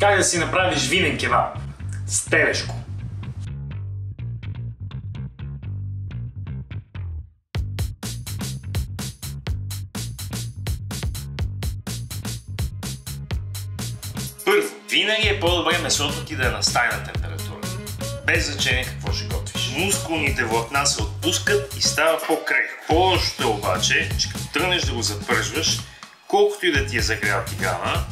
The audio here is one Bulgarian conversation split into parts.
Как да си направиш винен кебаб с телешко? Първо, винаги е по-добре месото ти да е на стайна температура, без значение какво ще готвиш. Мускулните влакна се отпускат и става по-крехко. По-лошото е обаче, че като тръгнеш да го запържваш, колкото и да ти е загрял тигана,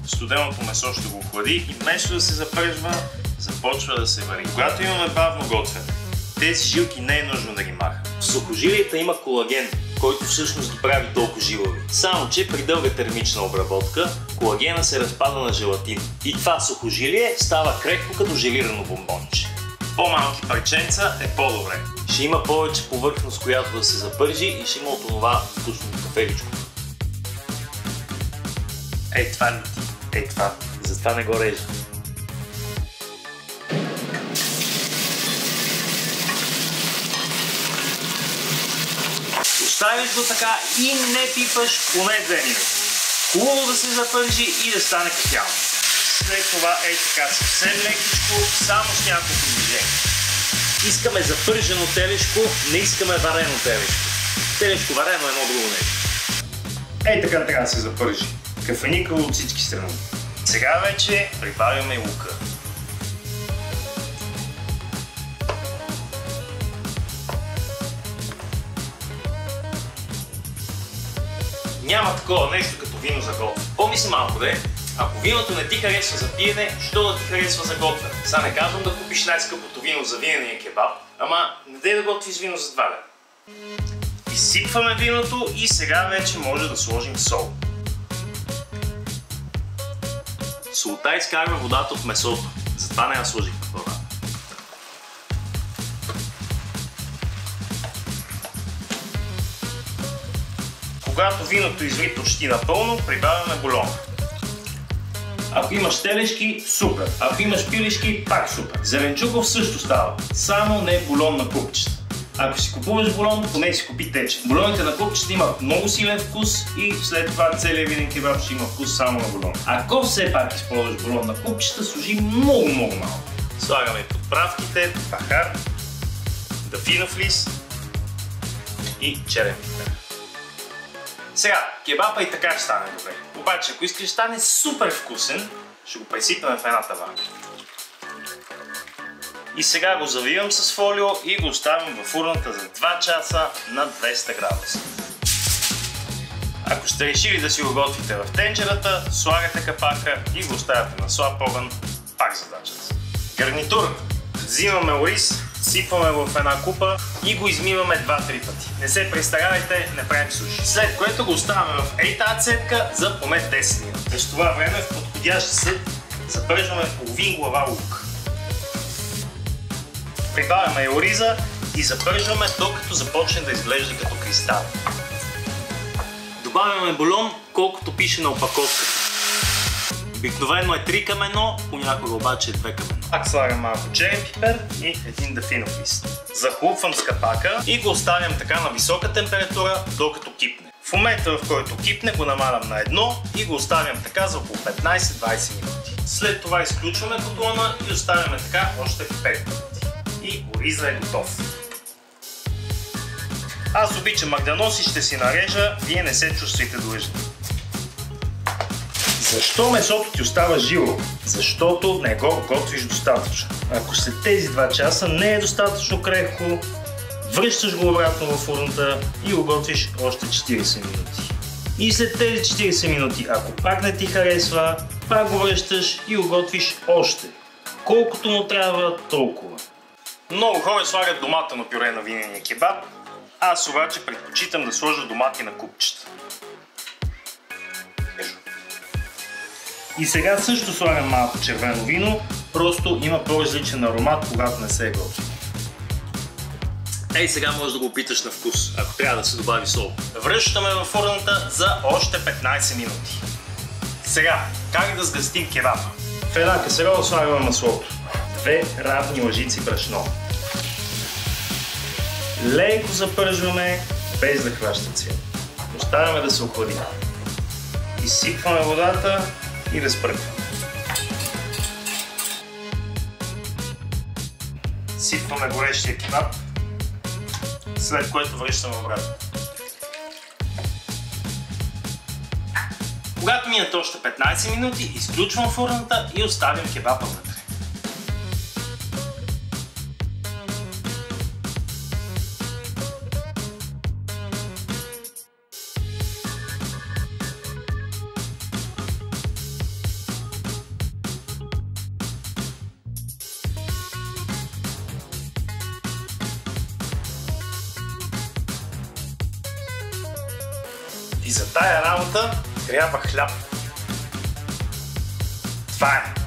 студеното месо ще го охлади и вместо да се запържва, започва да се вари. Когато имаме бавно готвене, тези жилки не е нужно да ги махаме. В сухожилията има колаген, който всъщност ги прави толкова жилави. Само че при дълга термична обработка, колагена се разпада на желатин. И това сухожилие става крехко като желирано бомбонче. По-малки парченца е по-добре. Ще има повече повърхност, която да се запържи и ще има от това вкусно кафеличко. Ей това ли ти? Ей това. Затова не го режа. Оставиш го така и не пипаш поне 2 минути. Хубаво да се запържи и да стане кафяно. След това ей така съвсем лекичко, само с няколко движения. Искаме запържено телешко, не искаме варено телешко. Телешко варено е едно друго нещо. Ей така трябва да се запържи. Кафеникало от всички страни. Сега вече прибавяме лука. Няма такова нещо като вино за готвене. Помисли малко де, ако виното не ти харесва за пиене, що да ти харесва за готвене? Сега не казвам да купиш най-скъпото вино за винения кебаб, ама не дей да готвиш вино за 2 лева. Изсипваме виното и сега вече може да сложим сол. Солта изкарва водата от месото, затова не я сложих на вода. Когато виното изли почти напълно, прибавяме бульон. Ако имаш телешки, супер. Ако имаш пилешки, пак супер. Зеленчуков също става, само не бульон на купчета. Ако си купуваш бульон, поне си купи течен. Бульоните на купчета имат много силен вкус и след това целият винен кебаб ще има вкус само на бульон. Ако все пак използваш бульон на купчета, сложи много малко. Слагаме подправките, пахар, дафинов лист и черен пипер. Сега, кебаба и така ще стане добре. Обаче, ако искаш да стане супер вкусен, ще го пресипаме в една тавана. И сега го завивам с фолио и го оставям във фурната за 2 часа на 200 градуса. Ако сте решили да си го готвите в тенджерата, слагате капака и го оставяте на слаб огън, пак задачата. Гарнитур. Взимаме ориз, сипваме в една купа и го измиваме 2-3 пъти. Не се престарявайте, не правим суши. След което го оставяме в тази цепка за поне 10 минути. През това време в подходящ сет запържваме половин глава лук. Прибавяме ориза и запържваме докато започне да изглежда като кристал. Добавяме бульон, колкото пише на опаковката. Обикновено е 3 към 1, понякога обаче е 2 към 1. Пак слагам малко черен пипер и един дафинов лист. Захлупвам с капака и го оставям така на висока температура, докато кипне. В момента, в който кипне, го намалям на 1 и го оставям така за около 15-20 минути. След това изключваме котлона и оставяме така още 5 минути. И ориза е готов. Аз обичам магдanoz и ще си нарежа, вие не се чувствайте длъжни. Защо месото ти остава жило? Защото не го готвиш достатъчно. Ако след тези 2 часа не е достатъчно крехко, връщаш го обратно във фурната и го готвиш още 40 минути. И след тези 40 минути, ако пак не ти харесва, пак го връщаш и го готвиш още. Колкото му трябва, толкова. Много хора слагат доматено пюре на винения кебаб, аз обаче предпочитам да сложа домати на купчета. И сега също слагам малко червено вино, просто има по-различен аромат, когато не се е готви. Ей, сега можеш да го опиташ на вкус, ако трябва да се добави сол. Връщаме във фурната за още 15 минути. Сега, как да сгъстим кебаба? В една касерола слагаме маслото. 2 равни лъжици брашно. Леко запържваме, без да хваща цвят. Оставяме да се охлади. Изсипваме водата и разпръкваме. Сипваме горещия кебаб, след което връщаме обратно. Когато минат още 15 минути, изключвам фурната и оставям кебаба вътре. И за тая работа трябва хляб. Това е.